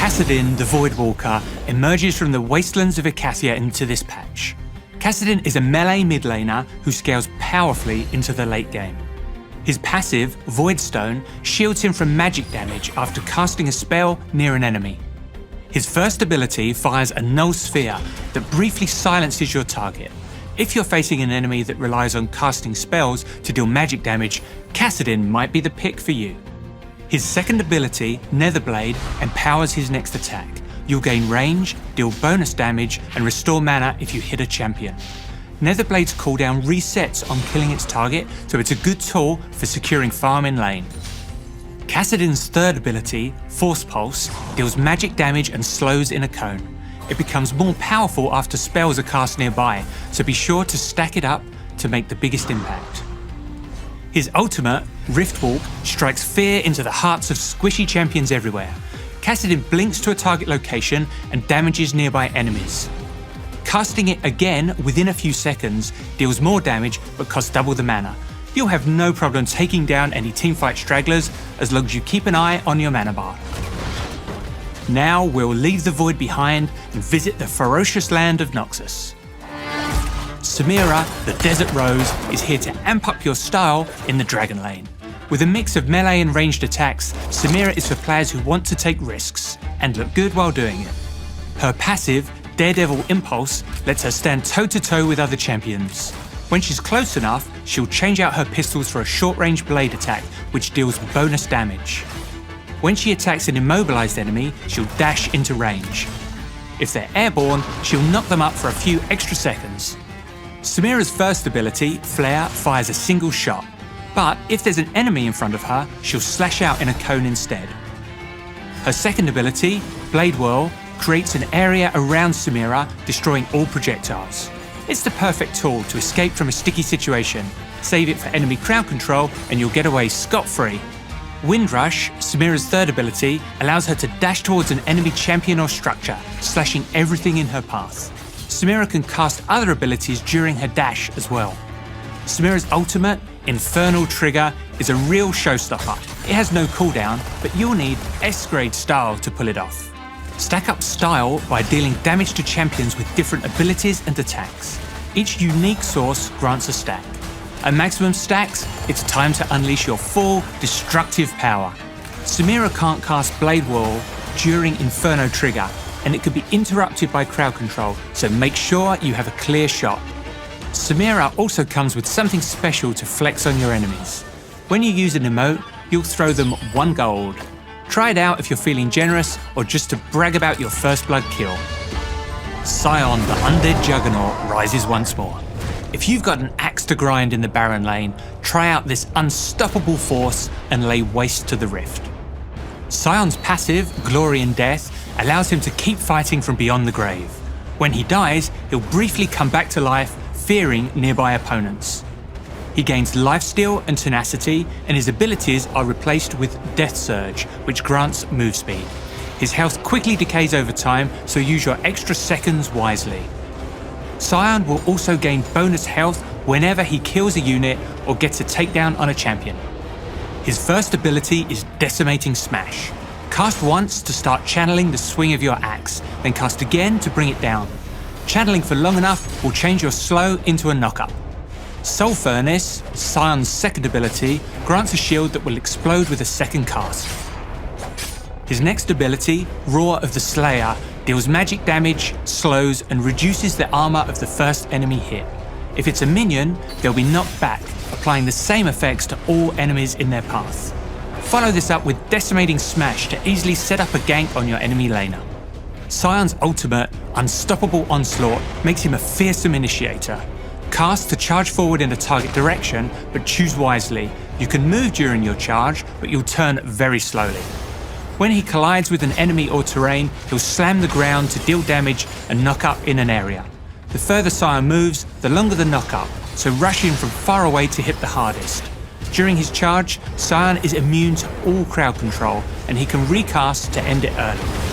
Kassadin, the Voidwalker, emerges from the wastelands of Ikacia into this patch. Kassadin is a melee mid laner who scales powerfully into the late game. His passive, Voidstone, shields him from magic damage after casting a spell near an enemy. His first ability fires a null sphere that briefly silences your target. If you're facing an enemy that relies on casting spells to deal magic damage, Kassadin might be the pick for you. His second ability, Netherblade, empowers his next attack. You'll gain range, deal bonus damage, and restore mana if you hit a champion. Netherblade's cooldown resets on killing its target, so it's a good tool for securing farm in lane. Kassadin's third ability, Force Pulse, deals magic damage and slows in a cone. It becomes more powerful after spells are cast nearby, so be sure to stack it up to make the biggest impact. His ultimate, Riftwalk, strikes fear into the hearts of squishy champions everywhere. Kassadin blinks to a target location and damages nearby enemies. Casting it again within a few seconds deals more damage but costs double the mana. You'll have no problem taking down any teamfight stragglers as long as you keep an eye on your mana bar. Now we'll leave the void behind and visit the ferocious land of Noxus. Samira, the Desert Rose, is here to amp up your style in the Dragon Lane. With a mix of melee and ranged attacks, Samira is for players who want to take risks and look good while doing it. Her passive, Daredevil Impulse, lets her stand toe-to-toe with other champions. When she's close enough, she'll change out her pistols for a short-range blade attack, which deals bonus damage. When she attacks an immobilized enemy, she'll dash into range. If they're airborne, she'll knock them up for a few extra seconds. Samira's first ability, Flare, fires a single shot, but if there's an enemy in front of her, she'll slash out in a cone instead. Her second ability, Blade Whirl, creates an area around Samira, destroying all projectiles. It's the perfect tool to escape from a sticky situation. Save it for enemy crowd control and you'll get away scot-free. Windrush, Samira's third ability, allows her to dash towards an enemy champion or structure, slashing everything in her path. Samira can cast other abilities during her dash as well. Samira's ultimate, Infernal Trigger, is a real showstopper. It has no cooldown, but you'll need S-grade style to pull it off. Stack up style by dealing damage to champions with different abilities and attacks. Each unique source grants a stack. At maximum stacks, it's time to unleash your full, destructive power. Samira can't cast Blade Whirl during Inferno Trigger, and it could be interrupted by crowd control, so make sure you have a clear shot. Samira also comes with something special to flex on your enemies. When you use an emote, you'll throw them 1 gold. Try it out if you're feeling generous or just to brag about your first blood kill. Sion, the undead juggernaut, rises once more. If you've got an axe to grind in the Barren Lane, try out this unstoppable force and lay waste to the rift. Sion's passive, Glory in Death, allows him to keep fighting from beyond the grave. When he dies, he'll briefly come back to life, fearing nearby opponents. He gains lifesteal and tenacity, and his abilities are replaced with Death Surge, which grants move speed. His health quickly decays over time, so use your extra seconds wisely. Sion will also gain bonus health whenever he kills a unit or gets a takedown on a champion. His first ability is Decimating Smash. Cast once to start channeling the swing of your axe, then cast again to bring it down. Channeling for long enough will change your slow into a knock-up. Soul Furnace, Sion's second ability, grants a shield that will explode with a second cast. His next ability, Roar of the Slayer, deals magic damage, slows, and reduces the armor of the first enemy hit. If it's a minion, they'll be knocked back, applying the same effects to all enemies in their path. Follow this up with Decimating Smash to easily set up a gank on your enemy laner. Sion's ultimate, Unstoppable Onslaught, makes him a fearsome initiator. Cast to charge forward in a target direction, but choose wisely. You can move during your charge, but you'll turn very slowly. When he collides with an enemy or terrain, he'll slam the ground to deal damage and knock up in an area. The further Sion moves, the longer the knock up, so rush in from far away to hit the hardest. During his charge, Sion is immune to all crowd control, and he can recast to end it early.